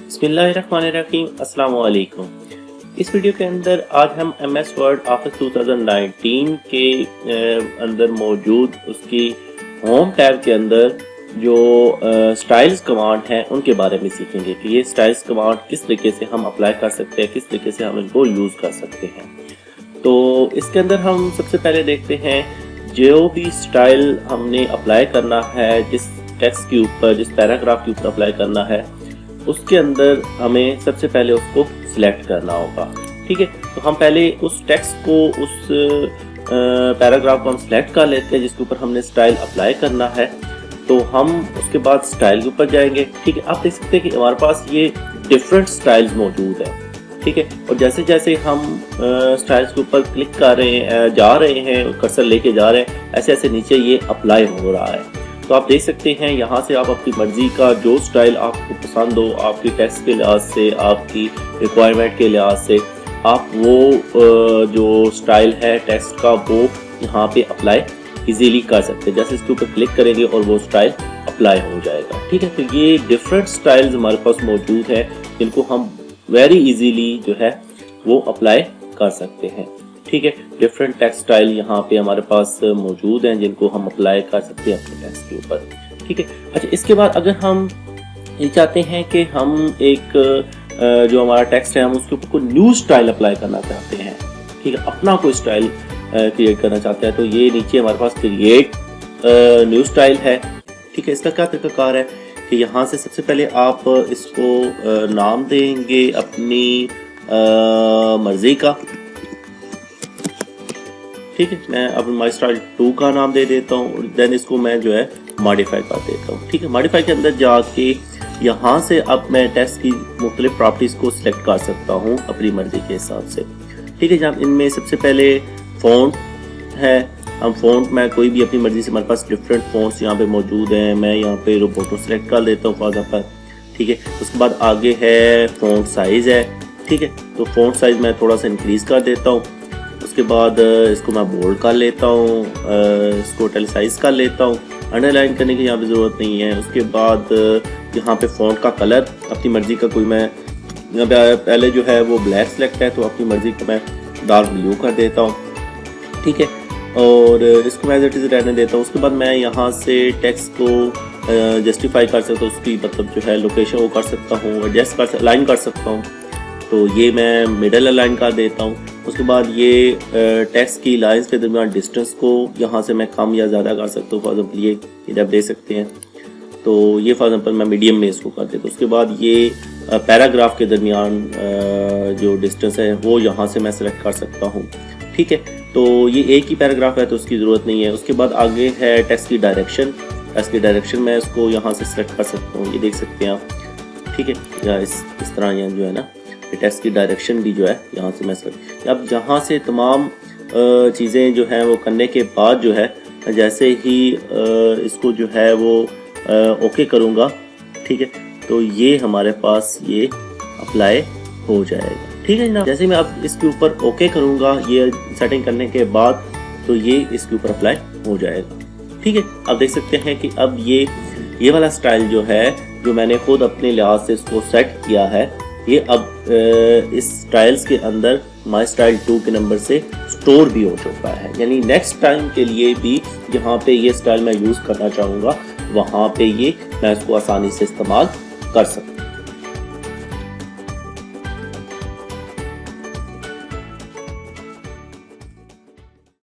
बिस्मिल्लाहिर्रहमानिर्रहीम, अस्सलाम वालेकुम। इस वीडियो के अंदर आज हम MS वर्ड ऑफिस 2019 के अंदर मौजूद उसकी होम टैब के अंदर जो स्टाइल्स कमांड हैं उनके बारे में सीखेंगे कि ये स्टाइल्स कमांड किस तरीके से हम अप्लाई कर सकते हैं, किस तरीके से हम इनको यूज़ कर सकते हैं। तो इसके अंदर हम सबसे पहले देखते हैं जो भी स्टाइल हमने अप्लाई करना है, जिस टेक्स्ट के ऊपर, जिस पैराग्राफ के ऊपर अप्लाई करना है, उसके अंदर हमें सबसे पहले उसको सिलेक्ट करना होगा। ठीक है, तो हम पहले उस टेक्स्ट को, उस पैराग्राफ को हम सिलेक्ट कर लेते हैं जिसके ऊपर हमने स्टाइल अप्लाई करना है। तो हम उसके बाद स्टाइल के ऊपर जाएंगे। ठीक है, आप देख सकते हैं कि हमारे पास ये डिफरेंट स्टाइल्स मौजूद है। ठीक है, और जैसे जैसे हम स्टाइल्स के ऊपर क्लिक कर रहे हैं, जा रहे हैं, कर्सर लेके जा रहे हैं, ऐसे ऐसे नीचे ये अप्लाई हो रहा है। तो आप देख सकते हैं यहाँ से आप अपनी मर्जी का जो स्टाइल आपको पसंद हो, आपकी टेक्स्ट के लिहाज से, आपकी रिक्वायरमेंट के लिहाज से, आप वो जो स्टाइल है टेक्स्ट का वो यहाँ पे अप्लाई इजीली कर सकते हैं। जैसे इसके ऊपर क्लिक करेंगे और वो स्टाइल अप्लाई हो जाएगा। ठीक है, तो ये डिफरेंट स्टाइल्स हमारे पास मौजूद है जिनको हम वेरी इजीली जो है वो अप्लाई कर सकते हैं। ठीक है, डिफरेंट टेक्स्ट स्टाइल यहाँ पे हमारे पास मौजूद हैं जिनको हम अप्लाई कर सकते हैं अपने टेक्स्ट के ऊपर। ठीक है, अच्छा, इसके बाद अगर हम ये चाहते हैं कि हम एक जो हमारा टेक्स्ट है हम उसके ऊपर कोई न्यू स्टाइल अप्लाई करना चाहते हैं, ठीक है, अपना कोई स्टाइल क्रिएट करना चाहते हैं, तो ये नीचे हमारे पास क्रिएट न्यू स्टाइल है। ठीक है, इसका क्या तरीकाकार है कि यहाँ से सबसे पहले आप इसको नाम देंगे अपनी मर्जी का। ठीक है, मैं अब माई स्टाइल 2 का नाम दे देता हूँ और देन इसको मैं जो है मॉडिफाई कर देता हूँ। ठीक है, मॉडिफाई के अंदर जाके यहाँ से अब मैं टेक्स्ट की मुख्तलिफ प्रॉपर्टीज को सिलेक्ट कर सकता हूँ अपनी मर्जी के हिसाब से। ठीक है, जब इनमें सबसे पहले फ़ॉन्ट है, हम फ़ॉन्ट में कोई भी अपनी मर्जी से, हमारे पास डिफरेंट फ़ॉन्ट्स यहाँ पे मौजूद हैं। मैं यहाँ पे रोबोटो सेलेक्ट कर लेता हूँ फॉर एग्जाम्पल। ठीक है, उसके बाद आगे है फ़ॉन्ट साइज़ है। ठीक है, तो फ़ॉन्ट साइज़ मैं थोड़ा सा इंक्रीज़ कर देता हूँ। उसके बाद इसको मैं बोल्ड कर लेता हूँ, इसको इटैलिसाइज कर लेता हूँ, अंडरलाइन करने की यहाँ पे ज़रूरत नहीं है। उसके बाद यहाँ पे फ़ॉन्ट का कलर अपनी मर्ज़ी का कोई, मैं यहाँ पे पहले जो है वो ब्लैक सेलेक्ट है तो अपनी मर्ज़ी का मैं डार्क ब्लू कर देता हूँ। ठीक है, और इसको मैं एज इट इज़ रहने देता हूँ। उसके बाद मैं यहाँ से टेक्स्ट को जस्टिफाई कर सकता हूँ, उसकी मतलब जो है लोकेशन वो कर सकता हूँ, एडजस्ट कर, अलाइन कर सकता हूँ। तो ये मैं मिडल अलाइन कर देता हूँ। उसके बाद ये टेक्स्ट की लाइंस के दरमियान डिस्टेंस को यहाँ से मैं कम या ज़्यादा कर सकता हूँ। फॉर एग्जाम्पल ये इधर देख सकते हैं, तो ये फॉर एग्जाम्पल मैं मीडियम में इसको कर देता हूँ। उसके बाद ये पैराग्राफ के दरमियान जो डिस्टेंस है वो यहाँ से मैं सेलेक्ट कर सकता हूँ। ठीक है, तो ये एक ही पैराग्राफ है तो उसकी ज़रूरत नहीं है। उसके बाद आगे है टेक्स्ट की डायरेक्शन। टेक्स्ट की डायरेक्शन मैं इसको यहाँ से सेलेक्ट कर सकता हूँ, ये देख सकते हैं आप। ठीक है, या इस तरह यहाँ जो है ना, टेक्स्ट की डायरेक्शन भी जो है यहाँ से मैं सेलेक्ट। अब जहाँ से तमाम चीज़ें जो हैं वो करने के बाद जो है, जैसे ही इसको जो है वो ओके करूँगा, ठीक है, तो ये हमारे पास ये अप्लाई हो जाएगा। ठीक है ना, जैसे मैं अब इसके ऊपर ओके करूँगा ये सेटिंग करने के बाद, तो ये इसके ऊपर अप्लाई हो जाएगा। ठीक है, आप देख सकते हैं कि अब ये वाला स्टाइल जो है, जो मैंने खुद अपने लिहाज से इसको सेट किया है, ये अब इस स्टाइल्स के अंदर माई स्टाइल 2 के नंबर से स्टोर भी हो चुका है। यानी नेक्स्ट टाइम के लिए भी जहाँ पे ये स्टाइल मैं यूज़ करना चाहूँगा वहाँ पे ये मैं इसको आसानी से इस्तेमाल कर सकता हूँ।